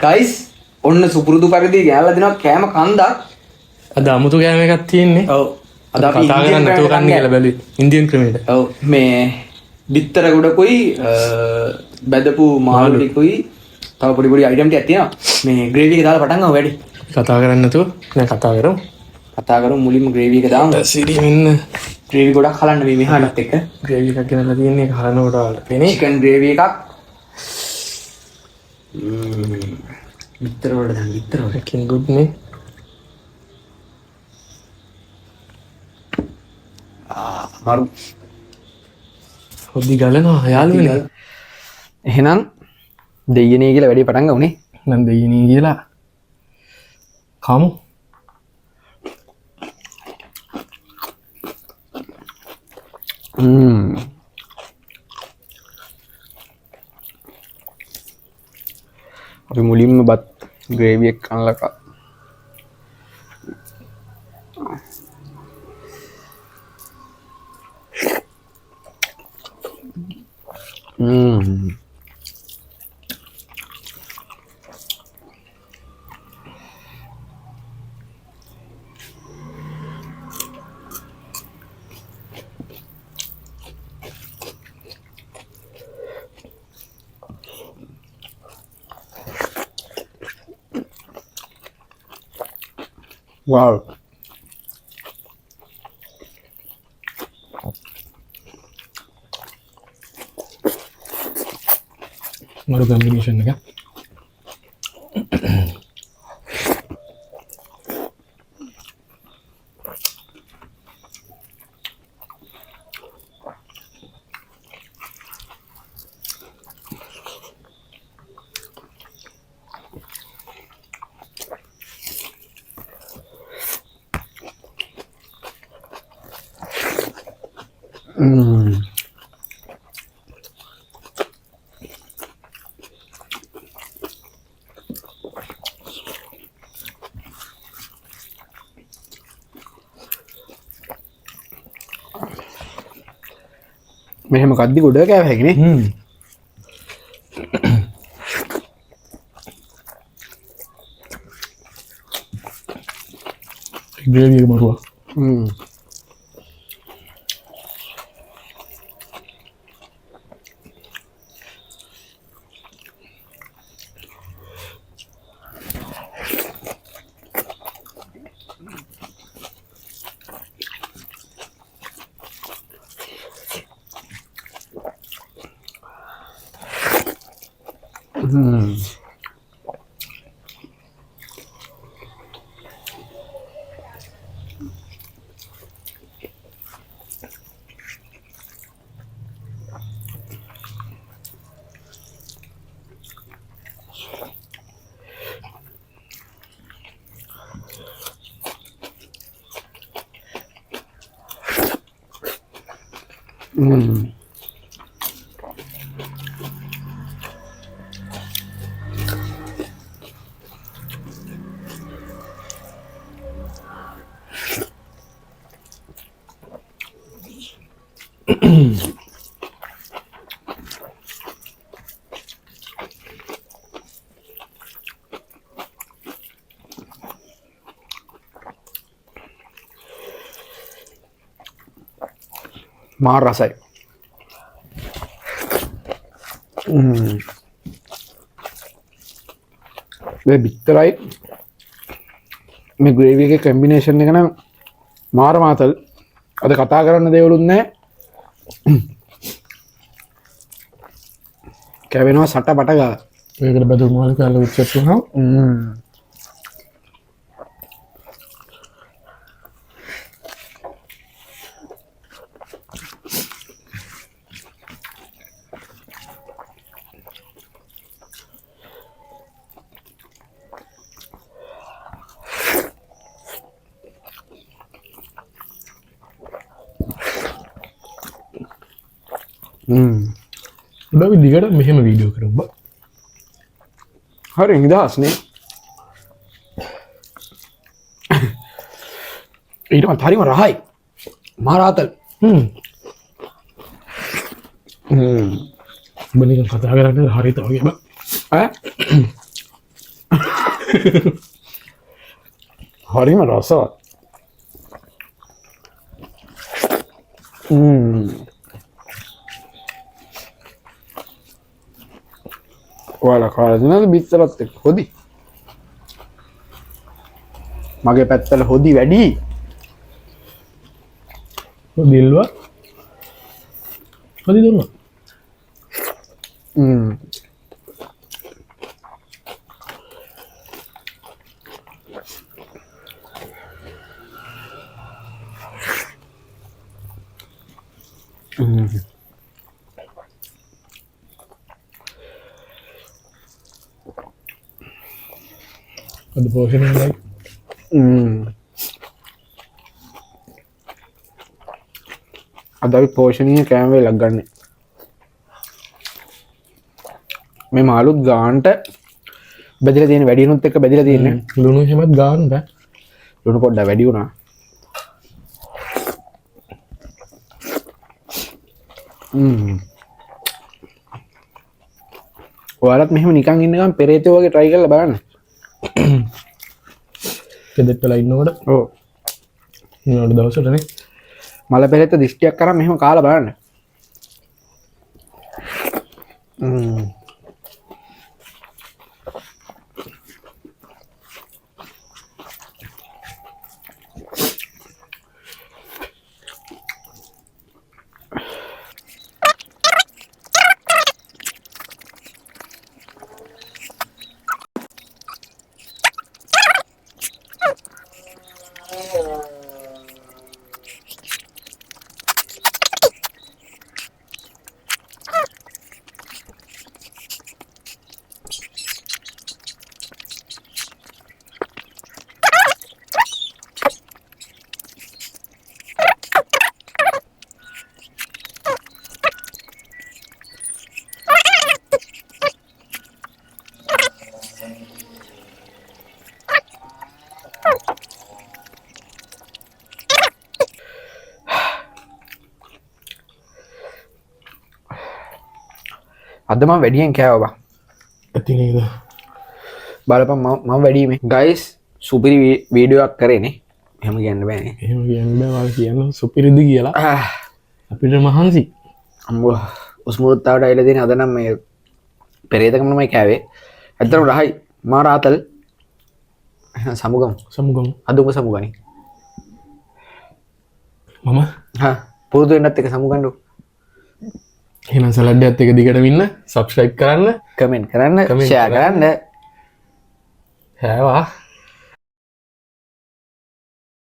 Guys ඔන්න සුපුරුදු පරිදි ගෑල්ලා දෙනවා කෑම කන්දක්. අද අමුතු කෑම එකක් තියෙන්නේ. ඔව්. අද අපි කතා කරන්නේ නැතුව කන්න කියලා බැලුවේ. ඉන්දියන් ක්‍රමයට. ඔව් මේ බිත්තර ගොඩකුයි බැදපු මාළු ටිකුයි තව පොඩි පොඩි අයිටම් ටිකක් තියෙනවා. මේ ග්‍රේවි එක දාලා පටන් ගමු වැඩි. කතා කරන්නේ නැතුව නෑ කතා කරමු. කතා කරමු මුලින්ම ග්‍රේවි එක දාමු. සිරි මෙන්න ග්‍රේවි ගොඩක් හලන්න මේ මෙහාටත් එක්ක. ග්‍රේවි එකක් ගෙනල්ලා තියෙන්නේ ඒක හලනකොට වලට පේන්නේ. චිකන් ග්‍රේවි එකක්. බිත්තර වලට දාන්න බිත්තර වලට. ලුකින් ගුඩ් නේ. මරු හොද්දි ගලනවා යාළුවනේ. එහෙනම් දෙයියනේ කියලා වැඩි පටන් ගමුනේ. නම් දෙයියනේ කියලා කමු. අපි මුලින්ම බත් ග්‍රේවි එක කනලා wow. මරු කම්බිනේෂන් එක. මෙහෙම කද්දි ගොඩ කෑව හැකිනේ. ග්‍රේවි එක මරුවා. මාර රසයි. මේ බිත්තරයි මේ ග්‍රේවි එකේ කම්බිනේෂන් එක නම් මාර මාතල්. අද කතා කරන්න දේවලුත් නැහැ. කැවෙනවා සට බට ගාලා. ඒකට බදුණු වල කාලා උච්චත් වුණා. උඩ දිගට මෙහෙම වීඩියෝ කරමු බා. හරි නිදහස්නේ. ඊට පස්සේ හරිම රහයි. මාරාතල්. බලික කතා කරන්නේ හරියට වගේ බා. ඈ හරිම රසවත්. ඔයාලා කාලා දිනවද බිත්තරත් එක්ක හොදි? මගේ පැත්තට හොදි වැඩි. දිල්වා හොදි දුන්නා. අද පෝෂණයයි. අද අපි පෝෂණීය කෑම වේලක් ගන්න. මේ මාළුත් ගානට බෙදලා තියෙන වැඩිනුත් එක්ක බෙදලා තියෙන්නේ. ලුණු හැමත් ගාන්න බෑ. ලුණු පොඩ්ඩක් වැඩි වුණා. ඔයාලත් මෙහෙම නිකන් ඉන්න ගමන් පෙරේතයෝ වගේ try කරලා බලන්න. කෙදෙට්ටලා ඉන්නකොට ඔව්. ඊළඟ දවසටනේ මල පෙරේත දිෂ්ටියක් කරන් මෙහෙම කාලා බලන්න. අද මම වැඩියෙන් කෑවා බා. ඇති නේද? බලපන් මම වැඩිමේ. ගයිස් සුපිරි වීඩියෝ එකක් කරේනේ. එහෙම කියන්න බෑනේ. එහෙම කියන්න බෑ. ඔයාලා කියන්න සුපිරිද කියලා. අපිට මහන්සි. අම්බෝ උස්මුරුත්තාවට අයිලා දෙන අද නම් මේ පෙරේතකමමයි කෑවේ. ඇත්තටම රහයි මා රාතල් සමුගම් අද උඹ සමුගනි. මම පුරුදු වෙන්නත් එක සමුගන්නු. එහෙනම් සලඩ්ඩයත් එක දිගටම ඉන්න. subscribe කරන්න, කමෙන්ට් කරන්න, ෂෙයා කරන්න. හැවා